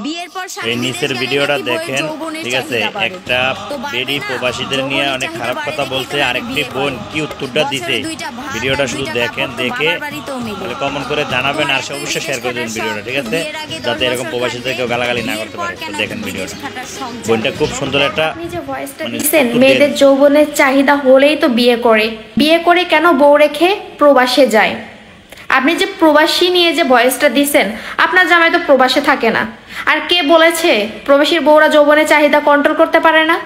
বিয়ের পর এই নিচের ভিডিওটা দেখেন, ঠিক আছে? একটা বেডি প্রবাসীদের নিয়ে অনেক খারাপ কথা বলছে, আরেকটি বোন কি উত্তরটা দিতে, ভিডিওটা শুধু দেখেন, দেখে কমেন্ট করে জানাবেন আর অবশ্যই শেয়ার করে দেবেন ভিডিওটা, ঠিক আছে? যাতে এরকম প্রবাসীদের কেউ গালাগালি না করতে পারে। তো দেখেন ভিডিওটা, বোনটা খুব সুন্দর একটা মেয়েদের যৌবনের চাহিদা হলেই তো বিয়ে করে কেন বউ রেখে প্রবাসে যায়। আপনি যে প্রবাসী নিয়ে যে ভয়েসটা দিছেন, আপনার জামাই তো প্রবাসে থাকে না। আর কে বলেছে প্রবাসীর বউরা যৌবনের চাহিদা কন্ট্রোল করতে পারে না?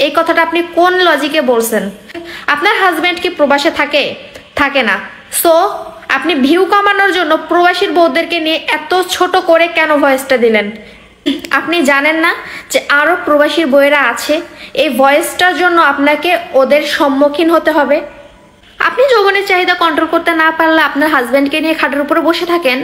এই কথাটা আপনি কোন লজিকে বলছেন? আপনার হাজবেন্ড কি প্রবাসে থাকে না? সো আপনি ভিউ কামানোর জন্য প্রবাসীর বউদেরকে নিয়ে এত ছোট করে কেন ভয়েসটা দিলেন? আপনি জানেন না যে আরো প্রবাসীর বউয়েরা আছে? এই ভয়েসটার জন্য আপনাকে ওদের সম্মুখীন হতে হবে। আপনি যৌবনের চাহিদা কন্ট্রোল করতে না পারলে আপনার হাজবেন্ডকে নিয়ে খাটের উপরে বসে থাকেন।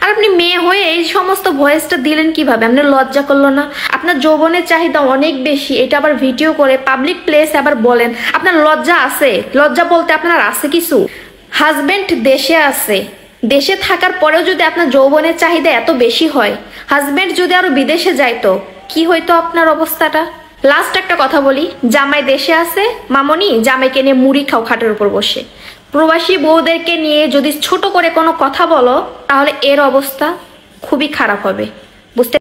আর আপনি মেয়ে হয়ে এই সমস্ত ভয়েসটা দিলেন কিভাবে? আপনার লজ্জা করলো না? আপনার যৌবনের চাহিদা অনেক বেশি, এটা আবার ভিডিও করে পাবলিক প্লেসে আবার বলেন। আপনার লজ্জা আছে? লজ্জা বলতে আপনার আছে কিছু? হাজবেন্ড দেশে আছে, দেশে থাকার পরেও যদি আপনার যৌবনের চাহিদা এত বেশি হয়, হাজবেন্ড যদি আরো বিদেশে যাইতো, কি হইতো আপনার অবস্থাটা? লাস্ট একটা কথা বলি, জামাই দেশে আছে, মামনি জামাইকে নিয়ে মুড়ি খাও খাটের উপর বসে। প্রবাসী বউদেরকে নিয়ে যদি ছোট করে কোনো কথা বলো, তাহলে এর অবস্থা খুবই খারাপ হবে, বুঝতে